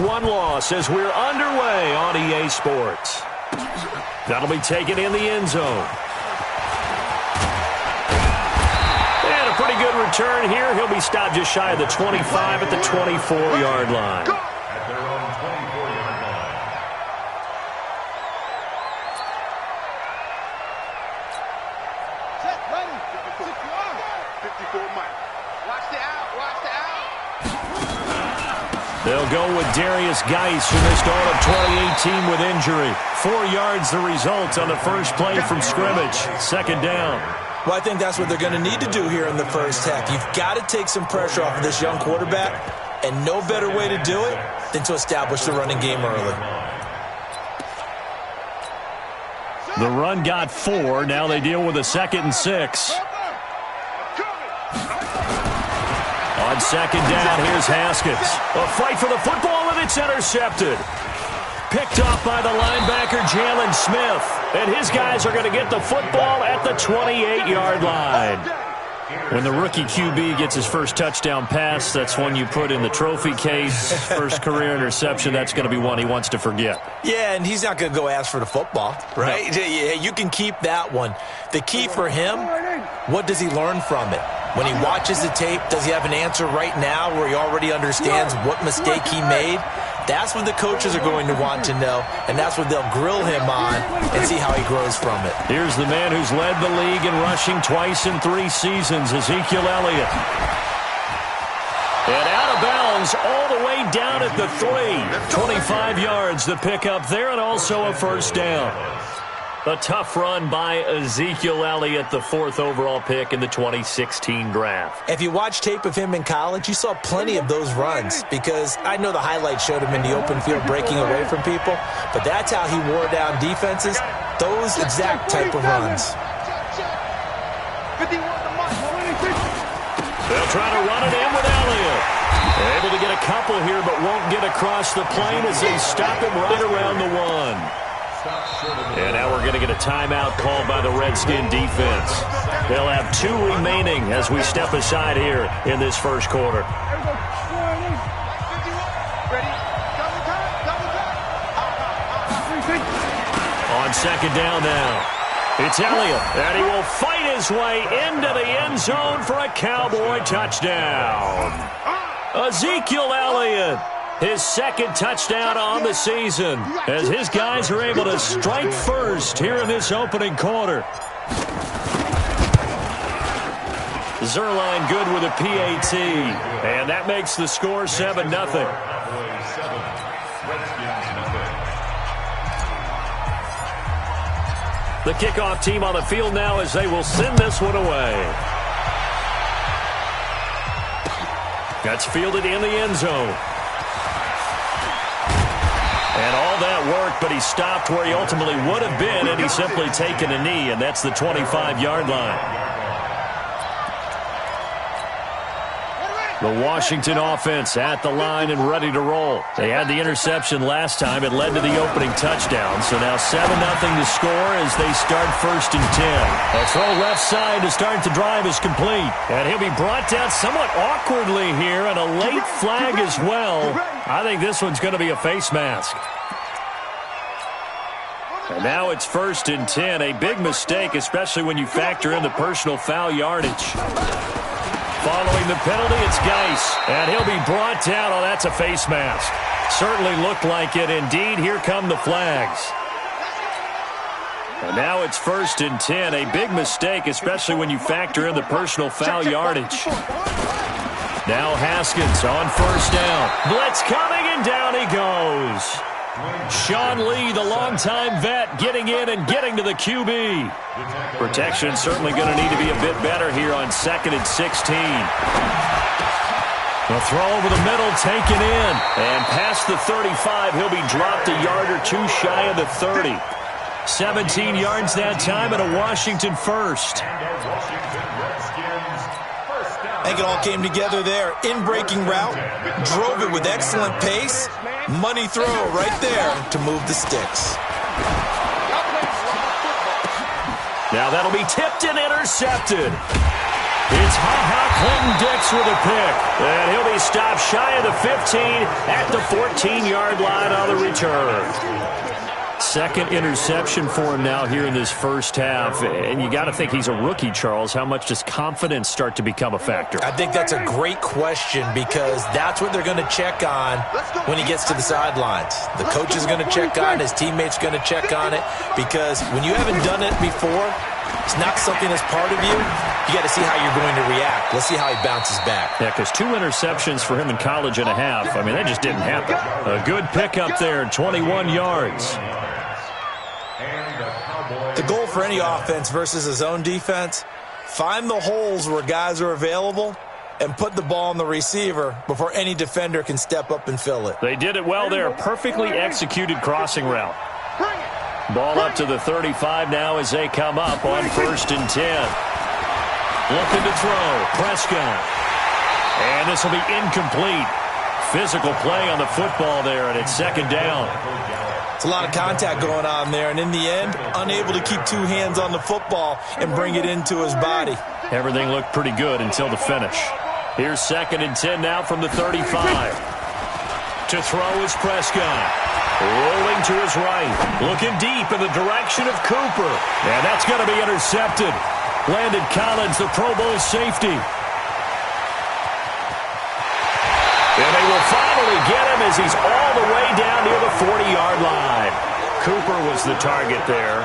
1 loss as we're underway on EA Sports. That'll be taken in the end zone. And a pretty good return here. He'll be stopped just shy of the 25 at the 24-yard line. At their own 24-yard line. Set, ready. 54 Mike. Watch the out. Watch the out. They'll go with Darius Geis, who missed all of 2018 with injury. 4 yards the result on the first play from scrimmage. Second down. Well, I think that's what they're going to need to do here in the first half. You've got to take some pressure off of this young quarterback, and no better way to do it than to establish the running game early. The run got 4. Now they deal with a 2nd and 6. On second down, here's Haskins. A fight for the football, and it's intercepted. Picked off by the linebacker, Jalen Smith. And his guys are going to get the football at the 28-yard line. When the rookie QB gets his first touchdown pass, that's one you put in the trophy case. First career interception, that's going to be one he wants to forget. Yeah, and he's not going to go ask for the football, right? No. Yeah, you can keep that one. The key for him, what does he learn from it? When he watches the tape, does he have an answer right now where he already understands what mistake he made? That's what the coaches are going to want to know, and that's what they'll grill him on and see how he grows from it. Here's the man who's led the league in rushing twice in 3 seasons, Ezekiel Elliott. And out of bounds all the way down at the 3. 25 yards the pickup there, and also a first down. A tough run by Ezekiel Elliott, the 4th overall pick in the 2016 draft. If you watch tape of him in college, you saw plenty of those runs, because I know the highlights showed him in the open field breaking away from people, but that's how he wore down defenses, those exact type of runs. They'll try to run it in with Elliott. Able to get a couple here, but won't get across the plane as they stop him right around the 1. And now we're going to get a timeout called by the Redskin defense. They'll have 2 remaining as we step aside here in this first quarter. On second down now, it's Elliott, and he will fight his way into the end zone for a Cowboy touchdown. Ezekiel Elliott. His 2nd touchdown on the season as his guys are able to strike first here in this opening quarter. Zerline good with a PAT, and that makes the score 7-0. The kickoff team on the field now as they will send this one away. That's fielded in the end zone. And all that work, but he stopped where he ultimately would have been, and he's simply taken a knee, and that's the 25-yard line. The Washington offense at the line and ready to roll. They had the interception last time. It led to the opening touchdown. So now 7-0 to score as they start 1st and 10. A throw left side to start the drive is complete. And he'll be brought down somewhat awkwardly here, and a late flag as well. I think this one's going to be a face mask. And now it's 1st and 10. A big mistake, especially when you factor in the personal foul yardage. Following the penalty, it's Geis, and he'll be brought down. Oh, that's a face mask. Certainly looked like it. Indeed, here come the flags. And now it's 1st and 10. A big mistake, especially when you factor in the personal foul yardage. Now Haskins on 1st down. Blitz coming, and down he goes. Sean Lee, the longtime vet, getting in and getting to the QB. Protection certainly going to need to be a bit better here on 2nd and 16. The throw over the middle taken in. And past the 35, he'll be dropped a yard or 2 shy of the 30. 17 yards that time, and a Washington first. I think it all came together there. In-breaking route, drove it with excellent pace. Money throw right there to move the sticks. Now that'll be tipped and intercepted. It's Ha-Ha Clinton-Dix with a pick. And he'll be stopped shy of the 15 at the 14-yard line on the return. Second interception for him now here in this first half. And you got to think he's a rookie, Charles. How much does confidence start to become a factor? I think that's a great question because that's what they're going to check on when he gets to the sidelines. The coach is going to check on it. His teammates going to check on it because when you haven't done it before, it's not something that's part of you. You got to see how you're going to react. Let's see how he bounces back. Yeah, because 2 interceptions for him in college and a half. I mean, that just didn't happen. A good pickup there, 21 yards. The goal for any offense versus his own defense, find the holes where guys are available and put the ball on the receiver before any defender can step up and fill it. They did it well there. Perfectly executed crossing route. Ball up to the 35 now as they come up on 1st and 10. Looking to throw. Prescott. And this will be incomplete. Physical play on the football there, and it's 2nd down. It's a lot of contact going on there, and in the end, unable to keep 2 hands on the football and bring it into his body. Everything looked pretty good until the finish. Here's 2nd and 10 now from the 35. To throw is Prescott. Rolling to his right. Looking deep in the direction of Cooper. And that's going to be intercepted. Landon Collins, the Pro Bowl safety. And they will finally get him as he's all the way down near the 40-yard line. Cooper was the target there.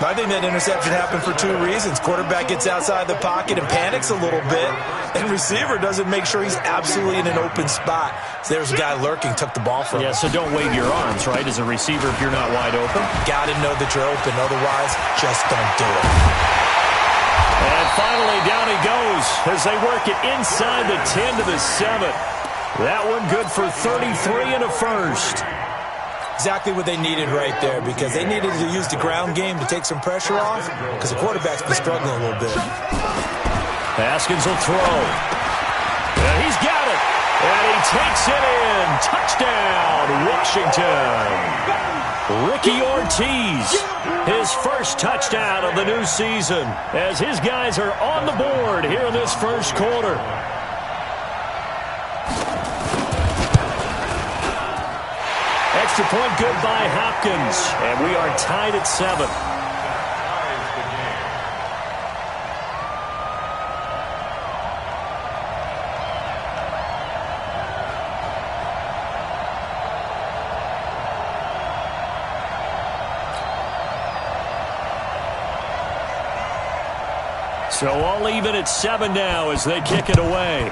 I think that interception happened for 2 reasons. Quarterback gets outside the pocket and panics a little bit, and receiver doesn't make sure he's absolutely in an open spot. So there's a guy lurking, took the ball from him. Yeah, so don't wave your arms, right, as a receiver if you're not wide open. Got to know that you're open. Otherwise, just don't do it. And finally, down he goes as they work it inside the 10 to the 7. That one good for 33 and a first. Exactly what they needed right there because they needed to use the ground game to take some pressure off because the quarterback's been struggling a little bit. Haskins will throw. And he's got it. And he takes it in. Touchdown, Washington. Ricky Ortiz, his first touchdown of the new season as his guys are on the board here in this first quarter. Extra point good by Hopkins. And we are tied at 7. So all even at 7 now as they kick it away.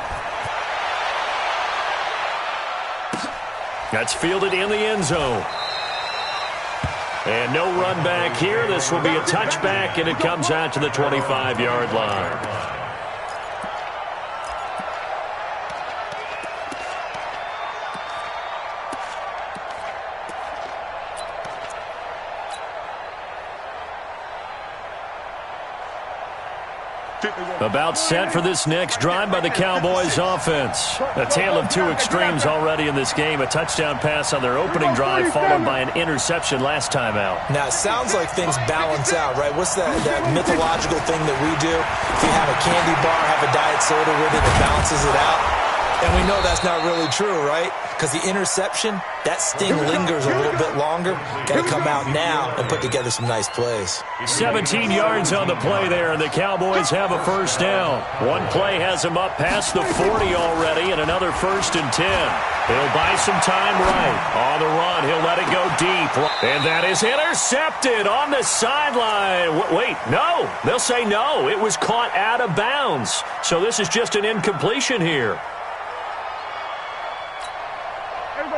That's fielded in the end zone. And no run back here. This will be a touchback, and it comes out to the 25-yard line. About set for this next drive by the Cowboys offense. A tale of 2 extremes already in this game. A touchdown pass on their opening drive followed by an interception last time out. Now, it sounds like things balance out, right? What's that mythological thing that we do? If you have a candy bar, have a diet soda with it, it balances it out. And we know that's not really true, right? Because the interception, that sting lingers a little bit longer. Got to come out now and put together some nice plays. 17 yards on the play there, and the Cowboys have a first down. One play has them up past the 40 already, and another 1st and 10. He'll buy some time right. On the run, he'll let it go deep. And that is intercepted on the sideline. Wait, no. They'll say no. It was caught out of bounds. So this is just an incompletion here.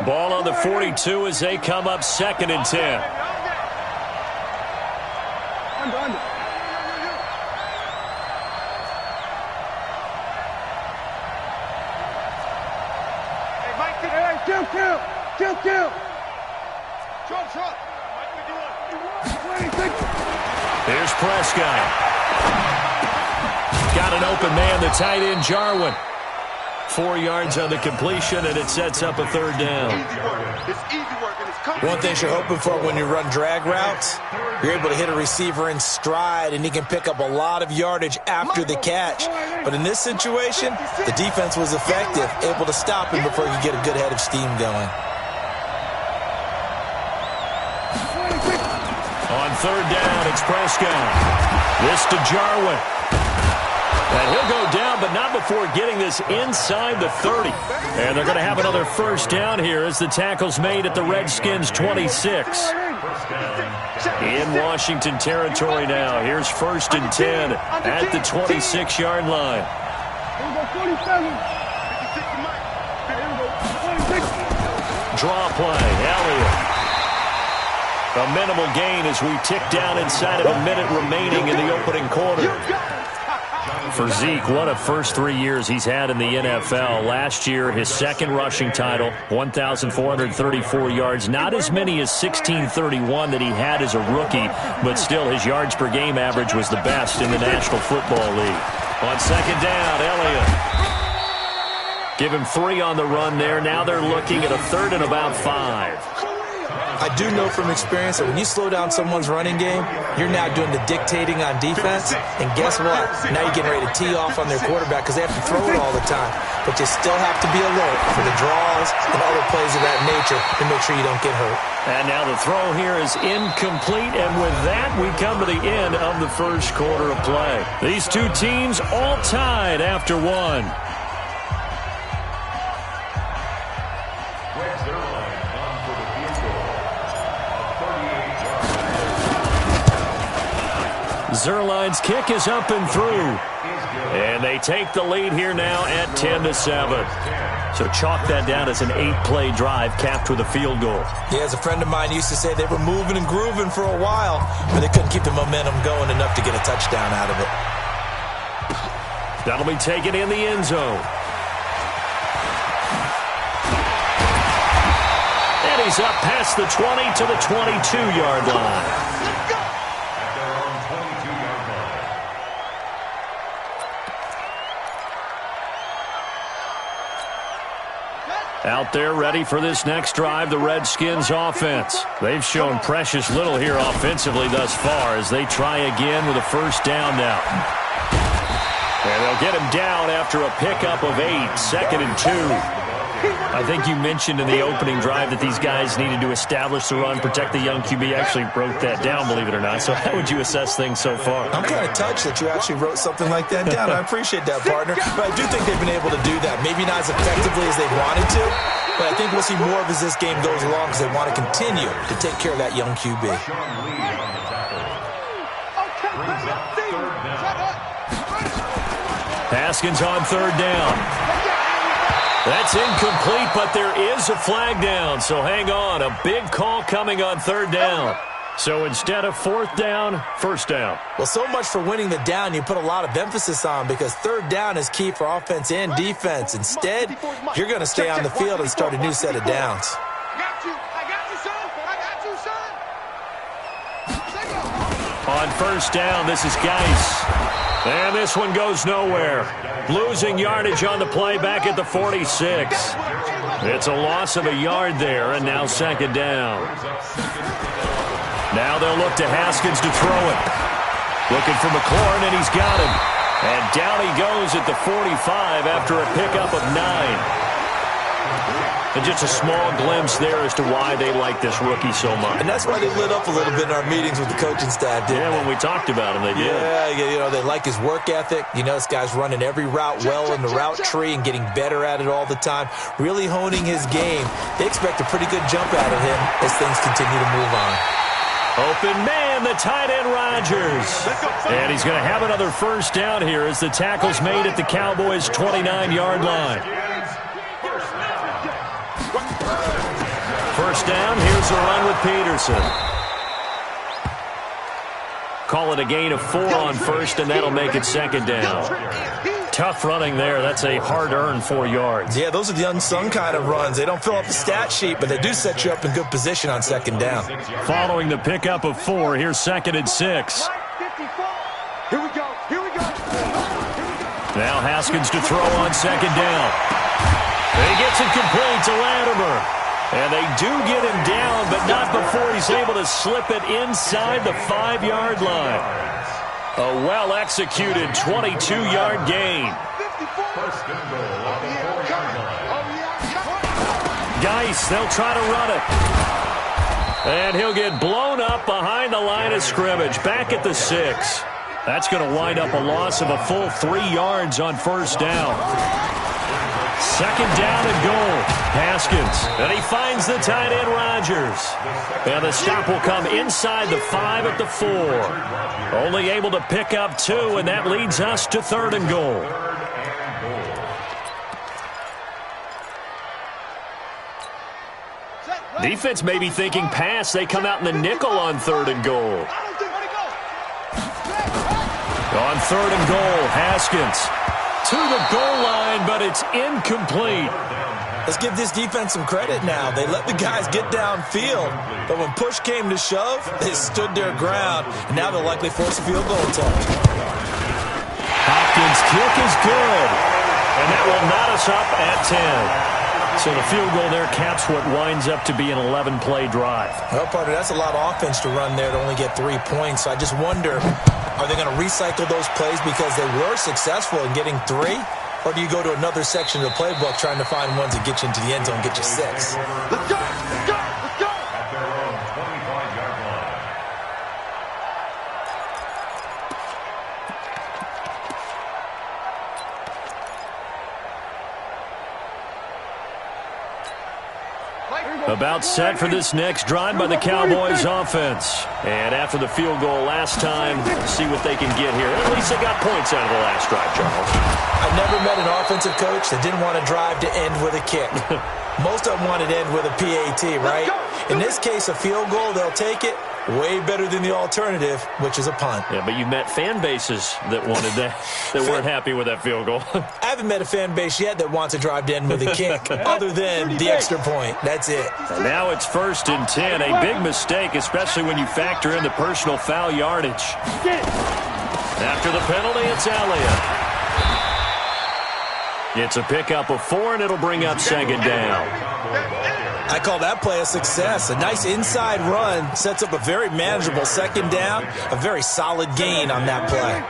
Ball on the 42 as they come up 2nd and 10. Hey, Mike, kill. Trump. Here's Prescott. Got an open man, the tight end, Jarwin. 4 yards on the completion, and it sets up a third down. It's easy work, and it's coming. One thing you're hoping for when you run drag routes, you're able to hit a receiver in stride, and he can pick up a lot of yardage after the catch. But in this situation, the defense was effective, able to stop him before he could get a good head of steam going. On third down, it's Prescott. This to Jarwin. And he'll go down, but not before getting this inside the 30. And they're going to have another first down here as the tackle's made at the Redskins' 26. In Washington territory now. Here's 1st and 10 at the 26-yard line. Draw play, Elliott. A minimal gain as we tick down inside of a minute remaining in the opening quarter. For Zeke, what a first 3 years he's had in the NFL. Last year, his second rushing title, 1,434 yards. Not as many as 1,631 that he had as a rookie, but still his yards per game average was the best in the National Football League. On second down, Elliott. Give him 3 on the run there. Now they're looking at a 3rd and about 5. I do know from experience that when you slow down someone's running game, you're now doing the dictating on defense. And guess what? Now you're getting ready to tee off on their quarterback because they have to throw it all the time. But you still have to be alert for the draws and other plays of that nature to make sure you don't get hurt. And now the throw here is incomplete. And with that, we come to the end of the first quarter of play. These two teams all tied after one. Zerline's kick is up and through. And they take the lead here now at 10-7. So chalk that down as an 8-play drive capped with a field goal. Yeah, as a friend of mine used to say, they were moving and grooving for a while, but they couldn't keep the momentum going enough to get a touchdown out of it. That'll be taken in the end zone. And he's up past the 20 to the 22-yard line. Out there ready for this next drive, the Redskins offense. They've shown precious little here offensively thus far as they try again with a first down now. And they'll get him down after a pickup of 8, 2nd and 2. I think you mentioned in the opening drive that these guys needed to establish the run, protect the young QB. Actually wrote that down, believe it or not. So how would you assess things so far? I'm kind of touched that you actually wrote something like that down. I appreciate that, partner. But I do think they've been able to do that. Maybe not as effectively as they wanted to, but I think we'll see more of as this game goes along because they want to continue to take care of that young QB. Haskins on third down. That's incomplete, but there is a flag down, so hang on. A big call coming on third down. So instead of 4th down, 1st down. Well, so much for winning the down you put a lot of emphasis on because 3rd down is key for offense and defense. Instead, you're going to stay on the field and start a new set of downs. On first down, this is Geis. And this one goes nowhere. Losing yardage on the play back at the 46. It's a loss of a yard there, and now 2nd down. Now they'll look to Haskins to throw it. Looking for McLaurin, and he's got him. And down he goes at the 45 after a pickup of 9. And just a small glimpse there as to why they like this rookie so much. And that's why they lit up a little bit in our meetings with the coaching staff, didn't they? When we talked about him, they did. Yeah, you know, they like his work ethic. You know, this guy's running every route well in the route tree and getting better at it all the time, really honing his game. They expect a pretty good jump out of him as things continue to move on. Open man, the tight end Rodgers. And he's going to have another first down here as the tackle's made at the Cowboys' 29-yard line. First down, here's a run with Peterson. Call it a gain of 4 on first, and that'll make it 2nd down. Tough running there. That's a hard-earned 4 yards. Yeah, those are the unsung kind of runs. They don't fill up the stat sheet, but they do set you up in good position on 2nd down. Following the pickup of 4, here's 2nd and 6. Here we go. Now Haskins to throw on second down. He gets it complete to Latimer. And they do get him down, but not before he's able to slip it inside the 5-yard line. A well-executed 22-yard gain. First and goal at the 4-yard line. Geis, they'll try to run it. And he'll get blown up behind the line of scrimmage, back at the 6. That's going to wind up a loss of a full 3 yards on first down. Second down and goal. Haskins. And he finds the tight end, Rodgers. And the stop will come inside the 5 at the 4. Only able to pick up 2, and that leads us to 3rd and goal. Defense may be thinking pass. They come out in the nickel on 3rd and goal. On 3rd and goal, Haskins to the goal line, but it's incomplete. Let's give this defense some credit now. They let the guys get downfield, but when push came to shove, they stood their ground, and now they'll likely force a field goal attempt. Hopkins' kick is good, and that will knot us up at 10. So the field goal there caps what winds up to be an 11-play drive. Well, partner, that's a lot of offense to run there to only get 3 points. So I just wonder, are they going to recycle those plays because they were successful in getting 3? Or do you go to another section of the playbook trying to find ones that get you into the end zone and get you 6? Let's go! Let's go! Let's go! At their own 25-yard line. About set for this next drive by the Cowboys offense. And after the field goal last time, see what they can get here. At least they got points out of the last drive, Charles. I've never met an offensive coach that didn't want to drive to end with a kick. Most of them wanted to end with a PAT, right? In this case, a field goal, they'll take it. Way better than the alternative, which is a punt. Yeah, but you met fan bases that wanted that, that weren't happy with that field goal. I haven't met a fan base yet that wants to drive to end with a kick, other than the extra point. That's it. And now it's 1st and 10. A big mistake, especially when you factor in the personal foul yardage. After the penalty, it's Elliott. It's a pickup of 4, and it'll bring up 2nd down. I call that play a success. A nice inside run sets up a very manageable 2nd down. A very solid gain on that play.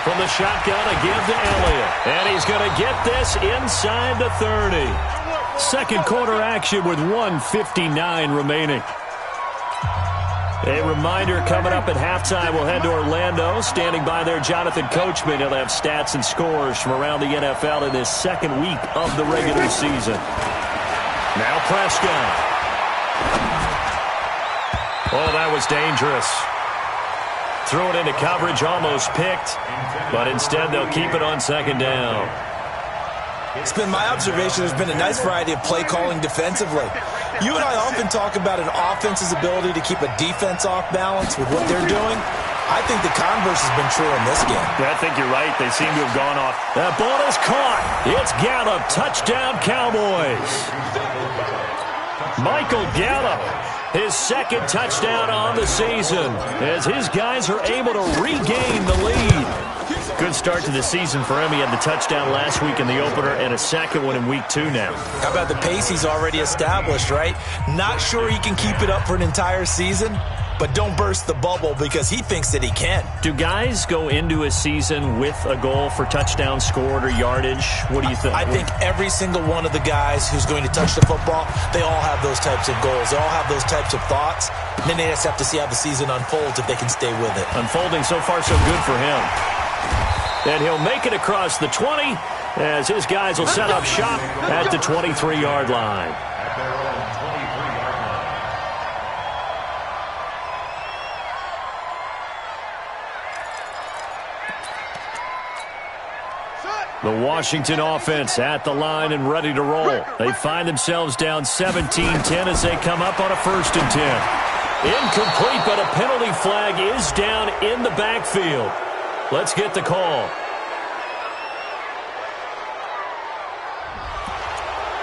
From the shotgun, a give to Elliott. And he's going to get this inside the 30. Second quarter action with 1:59 remaining. A reminder, coming up at halftime, we'll head to Orlando. Standing by there, Jonathan Coachman. He'll have stats and scores from around the NFL in his 2nd week of the regular season. Now Prescott. Oh, that was dangerous. Threw it into coverage, almost picked. But instead, they'll keep it on 2nd down. It's been my observation there's been a nice variety of play calling defensively. You and I often talk about an offense's ability to keep a defense off balance with what they're doing. I think the converse has been true in this game. Yeah, I think you're right. They seem to have gone off. That ball is caught. It's Gallup. Touchdown, Cowboys. Michael Gallup, his 2nd touchdown on the season, as his guys are able to regain the lead. Good start to the season for him. He had the touchdown last week in the opener and a 2nd one in week 2 now. How about the pace he's already established, right? Not sure he can keep it up for an entire season, but don't burst the bubble because he thinks that he can. Do guys go into a season with a goal for touchdown scored or yardage? What do you think? I think every single one of the guys who's going to touch the football, they all have those types of goals. They all have those types of thoughts. And then they just have to see how the season unfolds if they can stay with it. Unfolding so far so good for him. And he'll make it across the 20 as his guys will set up shop at the 23-yard line. At their own 23-yard line. The Washington offense at the line and ready to roll. They find themselves down 17-10 as they come up on a 1st and 10. Incomplete, but a penalty flag is down in the backfield. Let's get the call.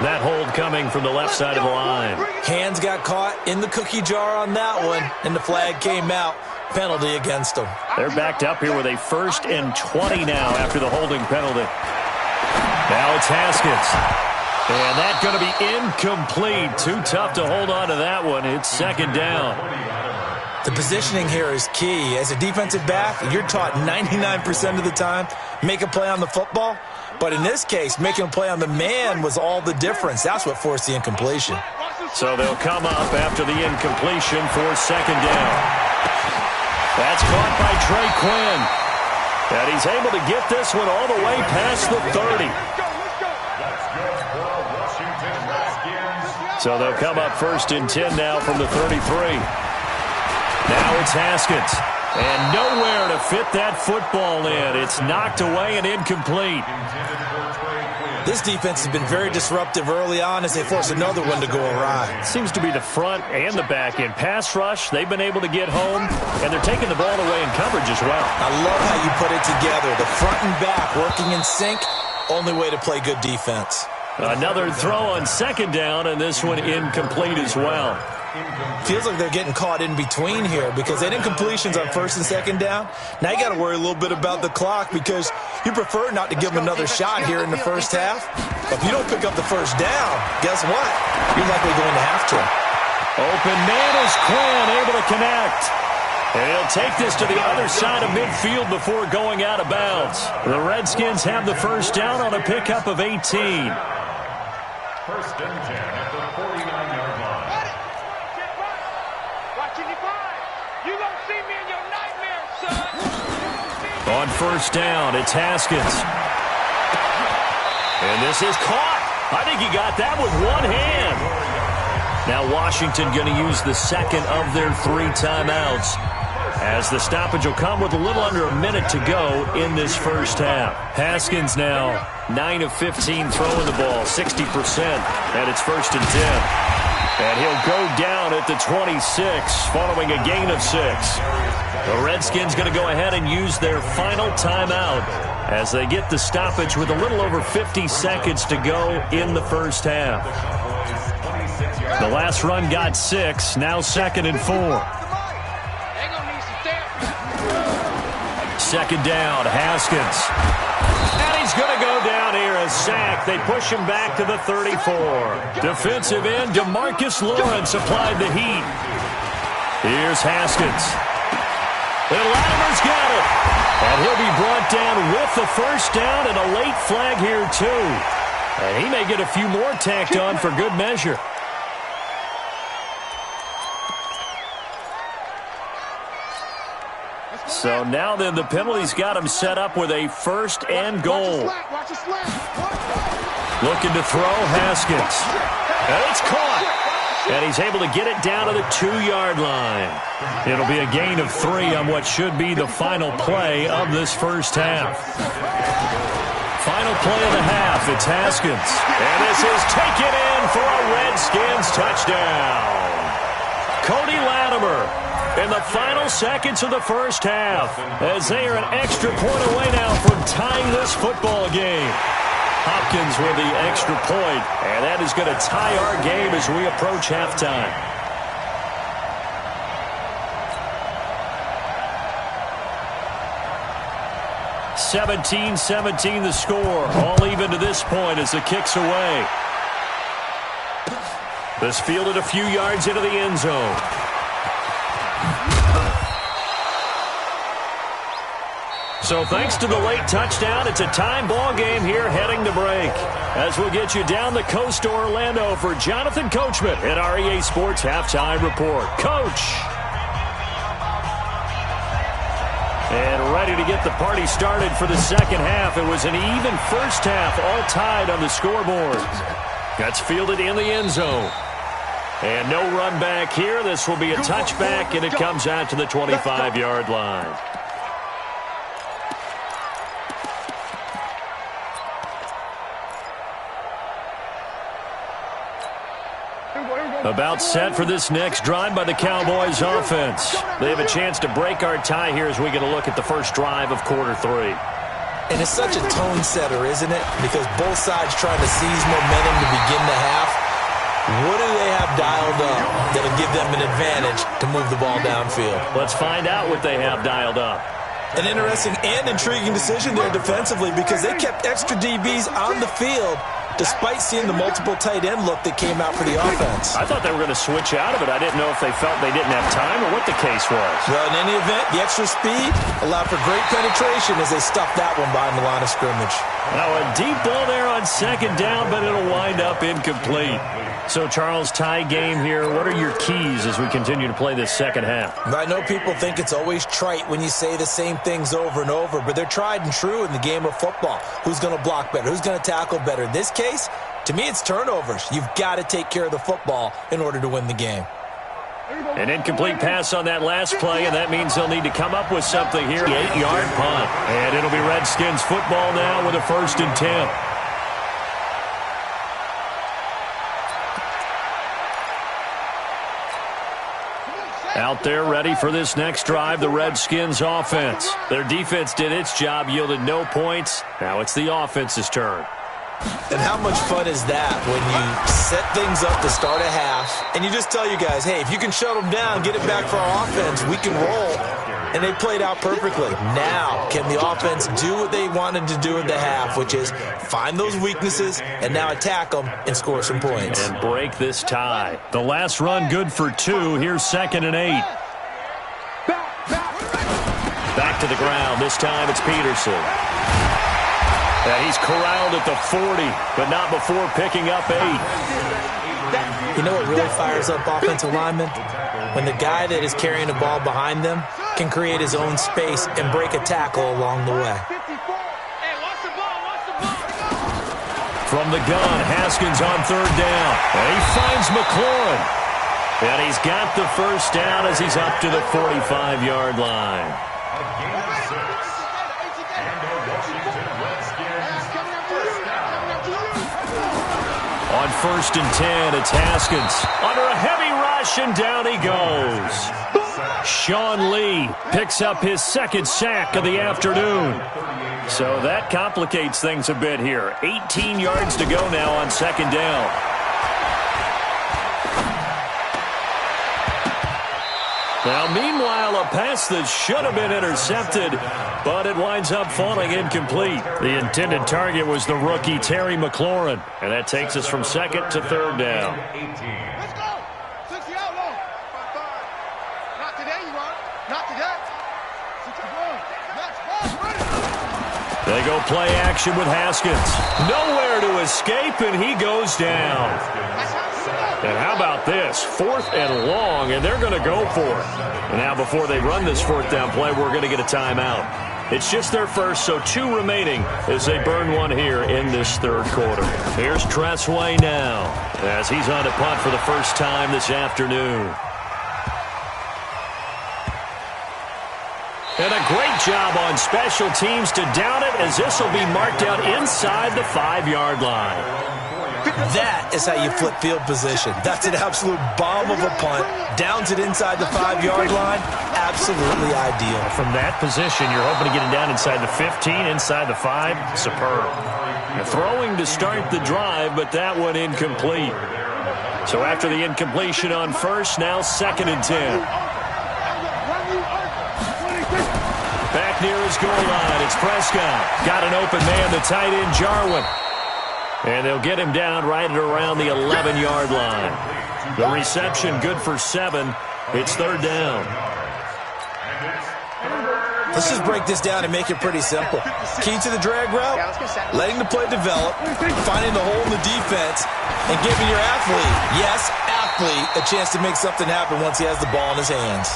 That hold coming from the left side of the line. Hands got caught in the cookie jar on that one, and the flag came out. Penalty against them. They're backed up here with a 1st and 20 now after the holding penalty. Now it's Haskins. And that's going to be incomplete. Too tough to hold on to that one. It's 2nd down. The positioning here is key. As a defensive back, you're taught 99% of the time, make a play on the football. But in this case, making a play on the man was all the difference. That's what forced the incompletion. So they'll come up after the incompletion for 2nd down. That's caught by Trey Quinn. And he's able to get this one all the way past the 30. So they'll come up 1st and 10 now from the 33. Now it's Haskins. And nowhere to fit that football in. It's knocked away and incomplete. This defense has been very disruptive early on as they force another one to go awry. Seems to be the front and the back end. Pass rush, they've been able to get home, and they're taking the ball away in coverage as well. I love how you put it together. The front and back working in sync, only way to play good defense. Another throw on 2nd down, and this one incomplete as well. Feels like they're getting caught in between here because they did incompletions on 1st and 2nd down. Now you got to worry a little bit about the clock because you prefer not to give them another shot here in the first half. But if you don't pick up the 1st down, guess what? You're likely going to have to. Open man is Quinn, able to connect. And he'll take this to the other side of midfield before going out of bounds. The Redskins have the 1st down on a pickup of 18. 1st and 10 at the 49-yard line. You gonna see me in your nightmares, son. On 1st down, it's Haskins. And this is caught. I think he got that with one hand. Now Washington going to use the 2nd of their 3 timeouts, as the stoppage will come with a little under a minute to go in this 1st half. Haskins now 9 of 15 throwing the ball, 60%, and it's 1st and 10. And he'll go down at the 26 following a gain of 6. The Redskins going to go ahead and use their final timeout as they get the stoppage with a little over 50 seconds to go in the 1st half. The last run got 6, now 2nd and 4. 2nd down, Haskins. And he's going to go down here, a sack. They push him back to the 34. Defensive end DeMarcus Lawrence applied the heat. Here's Haskins. And Latimer's got it. And he'll be brought down with the 1st down and a late flag here too. And he may get a few more tacked on for good measure. So now then the penalty's got him set up with a 1st and goal. Looking to throw, Haskins. And it's caught. And he's able to get it down to the 2-yard line. It'll be a gain of 3 on what should be the final play of this 1st half. Final play of the half, it's Haskins. And this is taken in for a Redskins touchdown. Cody Latimer in the final seconds of the 1st half, as they are an extra point away now from tying this football game. Hopkins with the extra point, and that is going to tie our game as we approach halftime. (17-17) the score, all even to this point as the kick's away. This fielded a few yards into the end zone. So thanks to the late touchdown, it's a time ball game here heading to break. As we'll get you down the coast to Orlando for Jonathan Coachman at our EA Sports Halftime Report. Coach! And ready to get the party started for the 2nd half. It was an even 1st half, all tied on the scoreboard. That's fielded in the end zone. And no run back here. This will be a touchback, and it comes out to the 25-yard line. About set for this next drive by the Cowboys offense. They have a chance to break our tie here as we get a look at the first drive of quarter 3. And it's such a tone setter, isn't it? Because both sides trying to seize momentum to begin the half. What do they have dialed up that'll give them an advantage to move the ball downfield? Let's find out what they have dialed up. An interesting and intriguing decision there defensively because they kept extra DBs on the field despite seeing the multiple tight end look that came out for the offense. I thought they were going to switch out of it. I didn't know if they felt they didn't have time or what the case was. Well, in any event, the extra speed allowed for great penetration as they stuffed that one behind the line of scrimmage. Now a deep ball there on second down, but it'll wind up incomplete. So, Charles, tie game here. What are your keys as we continue to play this second half? I know people think it's always trite when you say the same things over and over, but they're tried and true in the game of football. Who's going to block better? Who's going to tackle better? In this case, to me, it's turnovers. You've got to take care of the football in order to win the game. An incomplete pass on that last play, and that means they'll need to come up with something here. 8-yard punt. And it'll be Redskins football now with a 1st and 10. Out there ready for this next drive, the Redskins offense. Their defense did its job, yielded no points. Now it's the offense's turn. And how much fun is that when you set things up to start a half and you just tell your guys, hey, if you can shut them down, get it back for our offense, we can roll. And they played out perfectly. Now, can the offense do what they wanted to do in the half, which is find those weaknesses and now attack them and score some points. And break this tie. The last run good for 2. Here's 2nd and 8. Back to the ground. This time it's Peterson. And he's corralled at the 40, but not before picking up 8. You know what really fires up offensive linemen? When the guy that is carrying the ball behind them can create his own space and break a tackle along the way. From the gun, Haskins on 3rd down. And he finds McLaurin. And he's got the 1st down as he's up to the 45-yard line. On 1st and 10, it's Haskins. Under a heavy rush, and down he goes. Sean Lee picks up his 2nd sack of the afternoon. So that complicates things a bit here. 18 yards to go now on 2nd down. Now, meanwhile, a pass that should have been intercepted, but it winds up falling incomplete. The intended target was the rookie Terry McLaurin, and that takes us from 2nd to 3rd down. Let's go. 60 out long. 5-5. Not today, you are. Not today. 61. Let's go. They go play action with Haskins. Nowhere to escape, and he goes down. And how about this? 4th and long, and they're going to go for it. And now before they run this 4th down play, we're going to get a timeout. It's just their first, so 2 remaining as they burn one here in this 3rd quarter. Here's Tressway now as he's on to punt for the first time this afternoon. And a great job on special teams to down it as this will be marked out inside the 5-yard line. That is how you flip field position. That's an absolute bomb of a punt. Downs it inside the 5-yard line. Absolutely ideal. From that position, you're hoping to get it down inside the 15, inside the 5. Superb. Throwing to start the drive, but that one incomplete. So after the incompletion on 1st, now 2nd and 10. Back near his goal line, it's Prescott. Got an open man, the tight end, Jarwin. And they'll get him down right at around the 11-yard line. The reception good for 7. It's 3rd down. Let's just break this down and make it pretty simple. Key to the drag route, letting the play develop, finding the hole in the defense, and giving your athlete, a chance to make something happen once he has the ball in his hands.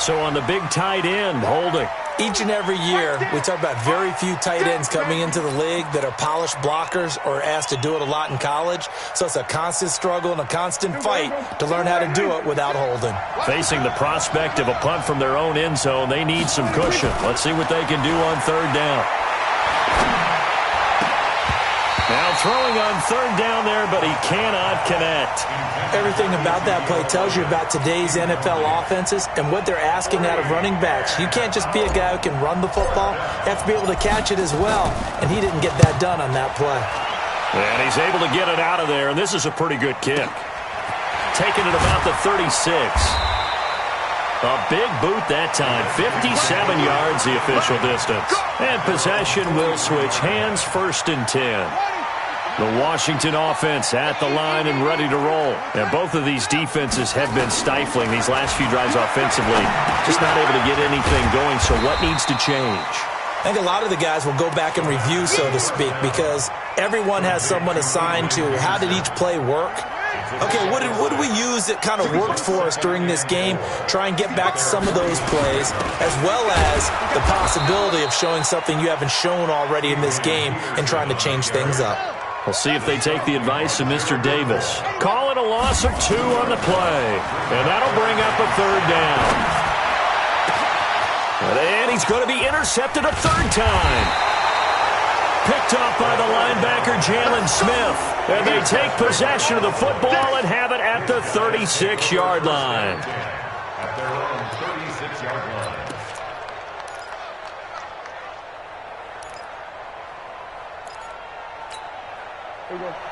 So on the big tight end, holding. Each and every year, we talk about very few tight ends coming into the league that are polished blockers or asked to do it a lot in college. So it's a constant struggle and a constant fight to learn how to do it without holding. Facing the prospect of a punt from their own end zone, they need some cushion. Let's see what they can do on 3rd down. Now throwing on third down there, but he cannot connect. Everything about that play tells you about today's NFL offenses and what they're asking out of running backs. You can't just be a guy who can run the football. You have to be able to catch it as well, and he didn't get that done on that play. And he's able to get it out of there, and this is a pretty good kick. Taking it about the 36. A big boot that time. 57 yards the official distance. And possession will switch hands, 1st and 10. The Washington offense at the line and ready to roll. And both of these defenses have been stifling these last few drives offensively. Just not able to get anything going, so what needs to change? I think a lot of the guys will go back and review, so to speak, because everyone has someone assigned to how did each play work. Okay, what did we use that kind of worked for us during this game? Try and get back to some of those plays, as well as the possibility of showing something you haven't shown already in this game and trying to change things up. We'll see if they take the advice of Mr. Davis. Call it a loss of 2 on the play, and that'll bring up a 3rd down. And he's going to be intercepted a 3rd time. Picked off by the linebacker, Jalen Smith. And they take possession of the football and have it at the 36-yard line. At their own 36-yard line.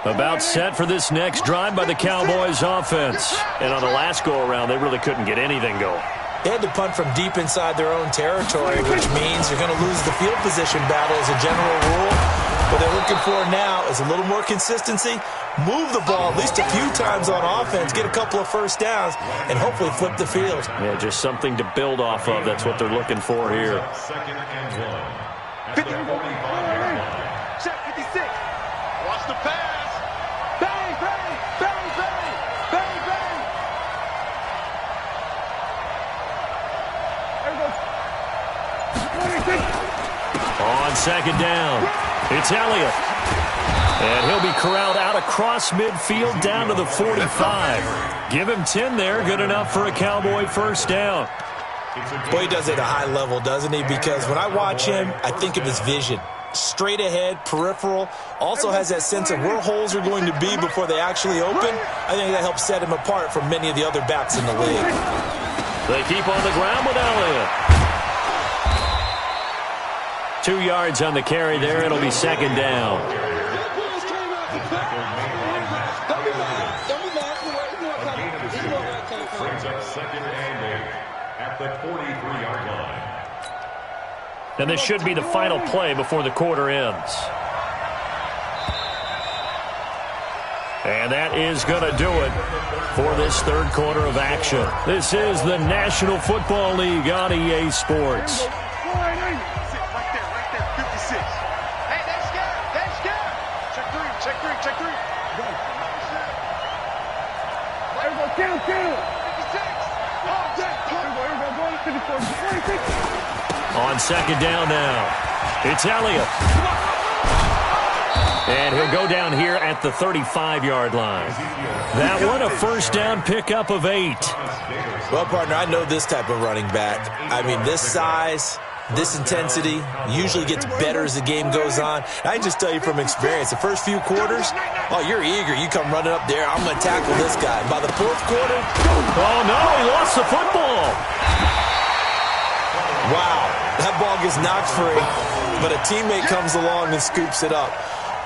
About set for this next drive by the Cowboys offense. And on the last go-around, they really couldn't get anything going. They had to punt from deep inside their own territory, which means you're going to lose the field position battle as a general rule. What they're looking for now is a little more consistency, move the ball at least a few times on offense, get a couple of first downs, and hopefully flip the field. Yeah, just something to build off of. That's what they're looking for here. 2nd and 1. At the 45-yard line. Check 56. Watch the pass. Bang, bang, bang, bang, bang, bang. There we go. On 2nd down, it's Elliott. And he'll be corralled out across midfield down to the 45. Give him 10 there, good enough for a Cowboy 1st down. Boy, he does it at a high level, doesn't he? Because when I watch him, I think of his vision. Straight ahead, peripheral, also has that sense of where holes are going to be before they actually open. I think that helps set him apart from many of the other backs in the league. They keep on the ground with Elliott. 2 yards on the carry there. It'll be 2nd down. Brings up 2nd and 8 at the 43-yard line. And this should be the final play before the quarter ends. And that is going to do it for this 3rd quarter of action. This is the National Football League on EA Sports. On 2nd down now, it's Elliott. And he'll go down here at the 35-yard line. That one, a 1st down pickup of 8. Well, partner, I know this type of running back. I mean, this size, this intensity usually gets better as the game goes on. I can just tell you from experience, the first few quarters, oh, you're eager. You come running up there, I'm going to tackle this guy. By the 4th quarter, oh, no, he lost the football. Wow, that ball gets knocked free, but a teammate comes along and scoops it up.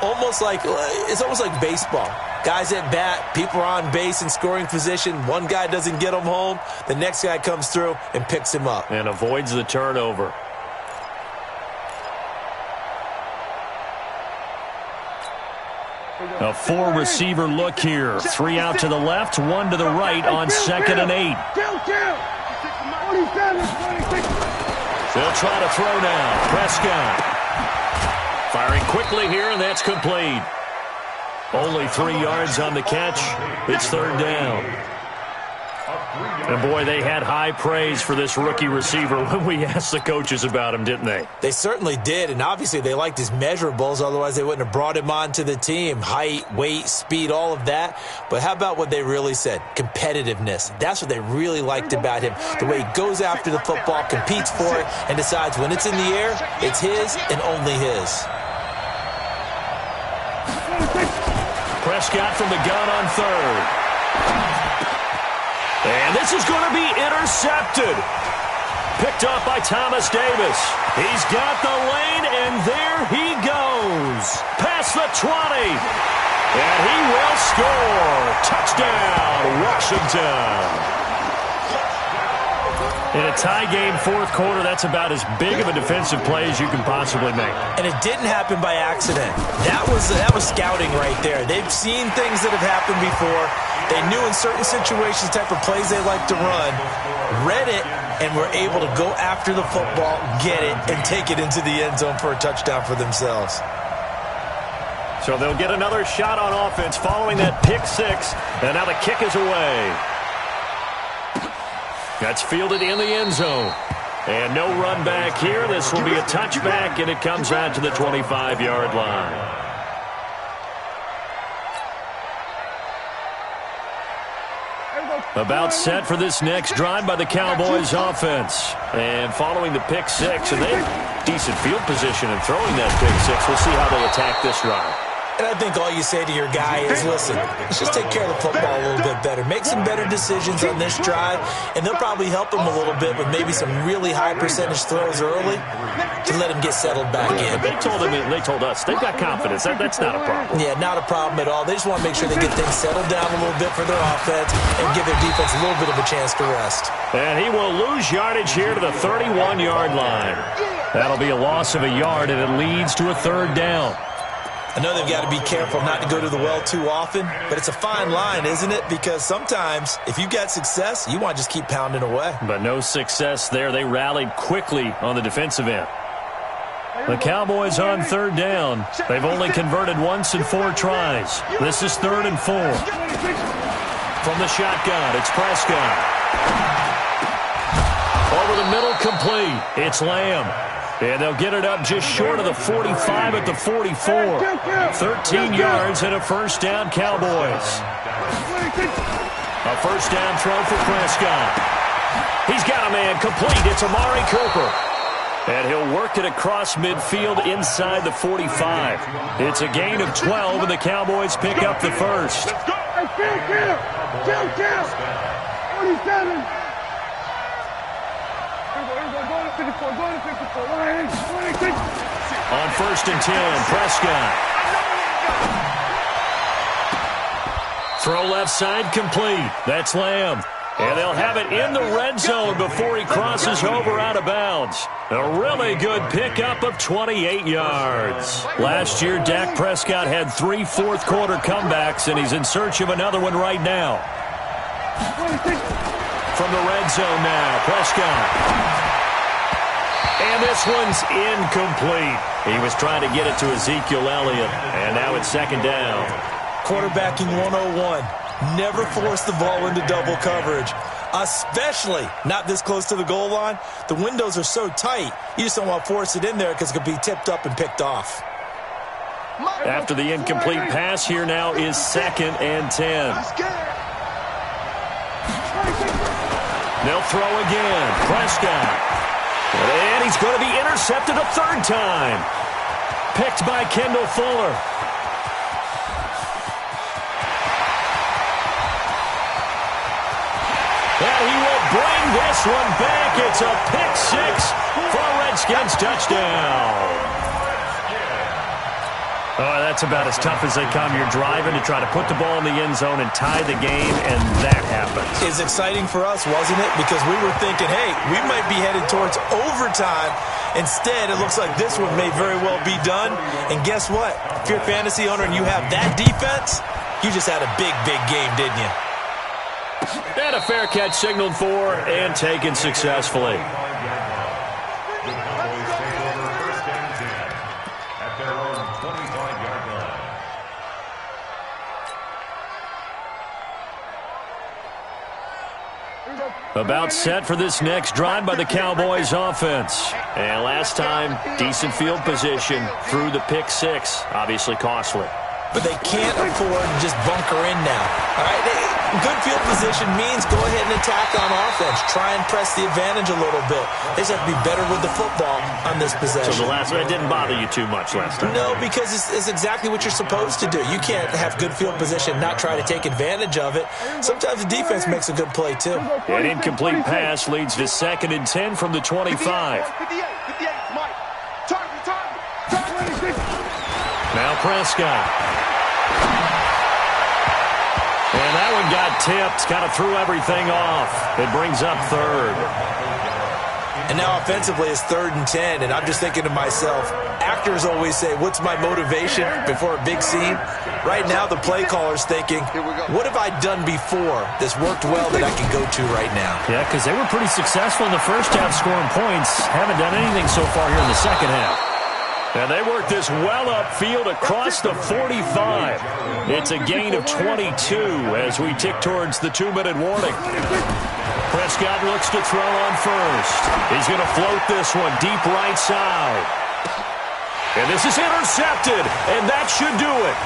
It's almost like baseball. Guys at bat, people are on base in scoring position. One guy doesn't get him home. The next guy comes through and picks him up. And avoids the turnover. A 4-receiver look here. 3 out to the left, 1 to the right on 2nd and 8. They'll try to throw now. Prescott firing quickly here, and that's complete. Only 3 yards on the catch. It's 3rd down. And, boy, they had high praise for this rookie receiver when we asked the coaches about him, didn't they? They certainly did, and obviously they liked his measurables. Otherwise, they wouldn't have brought him onto the team. Height, weight, speed, all of that. But how about what they really said? Competitiveness. That's what they really liked about him. The way he goes after the football, competes for it, and decides when it's in the air, it's his and only his. Prescott from the gun on third. And this is going to be intercepted. Picked up by Thomas Davis. He's got the lane, and there he goes. Past the 20. And he will score. Touchdown, Washington. In a tie game fourth quarter, that's about as big of a defensive play as you can possibly make. And it didn't happen by accident. That was scouting right there. They've seen things that have happened before. They knew in certain situations the type of plays they like to run, read it, and were able to go after the football, get it, and take it into the end zone for a touchdown for themselves. So they'll get another shot on offense following that pick six, and now the kick is away. That's fielded in the end zone. And no run back here. This will be a touchback, and it comes out to the 25-yard line. About set for this next drive by the Cowboys offense. And following the pick six, and they have decent field position in throwing that pick six. We'll see how they attack this drive. And I think all you say to your guy is, listen, let's just take care of the football a little bit better. Make some better decisions on this drive, and they'll probably help him a little bit with maybe some really high percentage throws early to let him get settled back in. They told us they've got confidence. That's not a problem. Yeah, not a problem at all. They just want to make sure they get things settled down a little bit for their offense and give their defense a little bit of a chance to rest. And he will lose yardage here to the 31-yard line. That'll be a loss of a yard, and it leads to a third down. I know they've got to be careful not to go to the well too often, but it's a fine line, isn't it? Because sometimes, if you got success, you want to just keep pounding away. But no success there. They rallied quickly on the defensive end. The Cowboys on third down. They've only converted once in 4 tries. This is 3rd and 4. From the shotgun, it's Prescott. Over the middle, complete. It's Lamb. And they'll get it up just short of the 45 at the 44. 13 yards and a first down, Cowboys. A first down throw for Prescott. He's got a man complete. It's Amari Cooper. And he'll work it across midfield inside the 45. It's a gain of 12, and the Cowboys pick up the first. 47. On 1st and 10, Prescott. Throw left side complete. That's Lamb. And they'll have it in the red zone before he crosses over out of bounds. A really good pickup of 28 yards. Last year, Dak Prescott had 3 fourth-quarter comebacks, and he's in search of another one right now. From the red zone now, Prescott. And this one's incomplete. He was trying to get it to Ezekiel Elliott, and now it's 2nd down. Quarterbacking 101. Never force the ball into double coverage, especially not this close to the goal line. The windows are so tight, you just don't want to force it in there because it could be tipped up and picked off. After the incomplete pass, here now is 2nd and 10. They'll throw again. Prescott. And he's going to be intercepted a 3rd time. Picked by Kendall Fuller. And he will bring this one back. It's a pick six for a Redskins touchdown. Oh, that's about as tough as they come. You're driving to try to put the ball in the end zone and tie the game, and that happens. It's exciting for us, wasn't it? Because we were thinking, hey, we might be headed towards overtime. Instead, it looks like this one may very well be done. And guess what? If you're a fantasy owner and you have that defense, you just had a big, big game, didn't you? And a fair catch signaled for and taken successfully. About set for this next drive by the Cowboys offense. And last time, decent field position through the pick six. Obviously costly. but they can't afford to just bunker in now. All right, good field position means go ahead and attack on offense. Try and press the advantage a little bit. They just have to be better with the football on this possession. So the last one, it didn't bother you too much last time? No, because it's exactly what you're supposed to do. You can't have good field position, not try to take advantage of it. Sometimes the defense makes a good play, too. An incomplete pass leads to 2nd and 10 from the 25. 58, Mike. Target. Now Prescott. And that one got tipped. Kind of threw everything off. It brings up 3rd. And now offensively it's 3rd and 10, and I'm just thinking to myself, actors always say, what's my motivation before a big scene? Right now the play caller's thinking, what have I done before that's worked well that I can go to right now? Yeah, because they were pretty successful in the first half scoring points. Haven't done anything so far here in the second half. And they work this well upfield across the 45. It's a gain of 22 as we tick towards the 2-minute warning. Prescott looks to throw on first. He's going to float this one deep right side. And this is intercepted, and that should do it.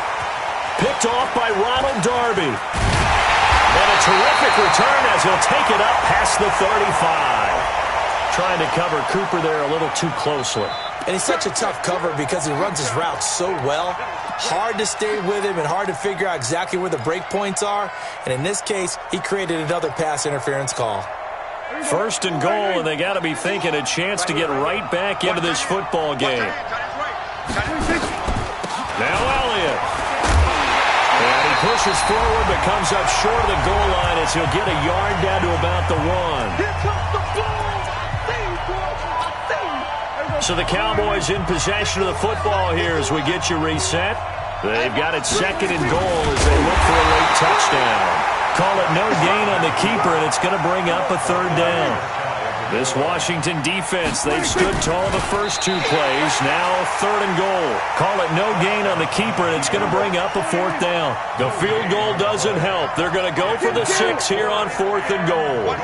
Picked off by Ronald Darby. And a terrific return as he'll take it up past the 35. Trying to cover Cooper there a little too closely. And he's such a tough cover because he runs his route so well. Hard to stay with him and hard to figure out exactly where the break points are. And in this case, he created another pass interference call. 1st and goal, and they got to be thinking a chance to get right back into this football game. Now Elliott. And he pushes forward but comes up short of the goal line as he'll get a yard down to about the 1. So the Cowboys in possession of the football here as we get you reset. They've got it 2nd and goal as they look for a late touchdown. Call it no gain on the keeper, and it's going to bring up a 3rd down. This Washington defense, they've stood tall the first 2 plays. Now 3rd and goal. Call it no gain on the keeper, and it's going to bring up a 4th down. The field goal doesn't help. They're going to go for the 6 here on 4th and goal.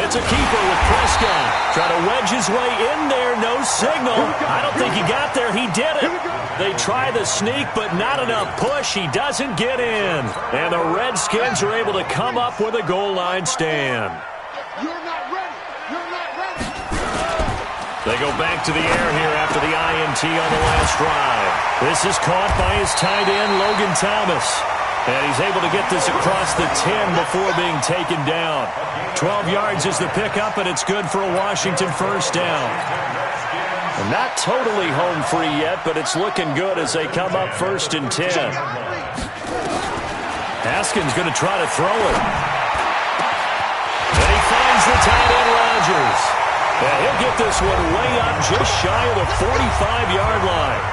It's a keeper with Prescott. Trying to wedge his way in there. No signal. I don't think he got there. He did it. They try the sneak, but not enough push. He doesn't get in. And the Redskins are able to come up with a goal line stand. You're not ready. They go back to the air here after the INT on the last drive. This is caught by his tight end, Logan Thomas. And he's able to get this across the 10 before being taken down. 12 yards is the pickup, and it's good for a Washington 1st down. And not totally home free yet, but it's looking good as they come up 1st and 10. Haskins going to try to throw it. And he finds the tight end, Rodgers. And he'll get this one way up just shy of the 45-yard line.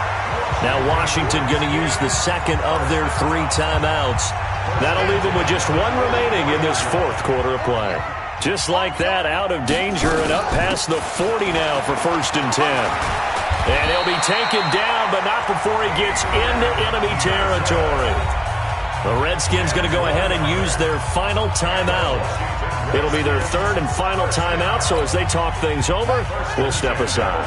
Now Washington going to use the 2nd of their 3 timeouts. That'll leave them with just 1 remaining in this 4th quarter of play. Just like that, out of danger and up past the 40 now for 1st and 10. And he'll be taken down, but not before he gets into enemy territory. The Redskins going to go ahead and use their final timeout. It'll be their 3rd and final timeout, so as they talk things over, we'll step aside.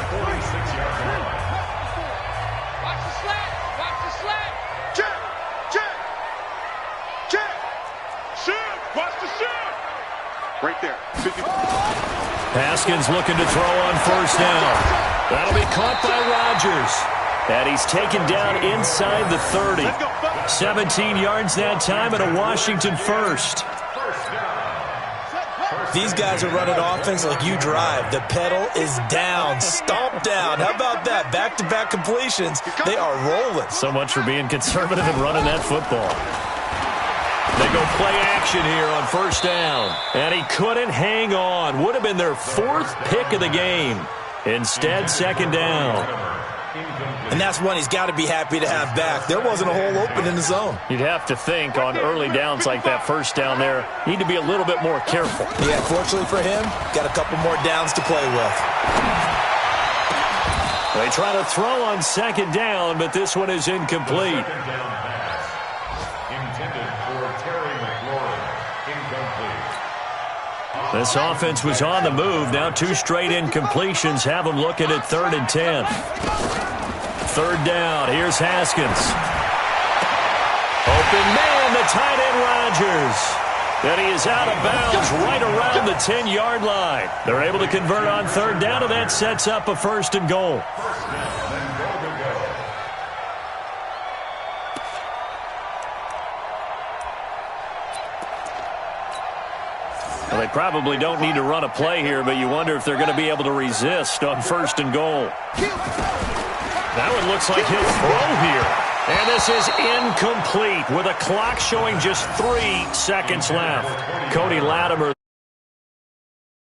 Right there. Haskins looking to throw on 1st down. That'll be caught by Rodgers. And he's taken down inside the 30. 17 yards that time and a Washington 1st. These guys are running offense like you drive. The pedal is down, stomp down. How about that? Back-to-back completions. They are rolling. So much for being conservative and running that football. They go play action here on 1st down. And he couldn't hang on. Would have been their 4th pick of the game. Instead, 2nd down. And that's one he's got to be happy to have back. There wasn't a hole open in the zone. You'd have to think on early downs like that 1st down there, need to be a little bit more careful. Yeah, fortunately for him, got a couple more downs to play with. They try to throw on 2nd down, but this one is incomplete. This offense was on the move. Now 2 straight incompletions have them looking at 3rd and 10. 3rd down. Here's Haskins. Open man, the tight end Rodgers. And he is out of bounds right around the 10-yard line. They're able to convert on 3rd down, and that sets up a 1st and goal. Well, they probably don't need to run a play here, but you wonder if they're going to be able to resist on 1st and goal. That one looks like he'll throw here. And this is incomplete with a clock showing just 3 seconds left. Cody Latimer.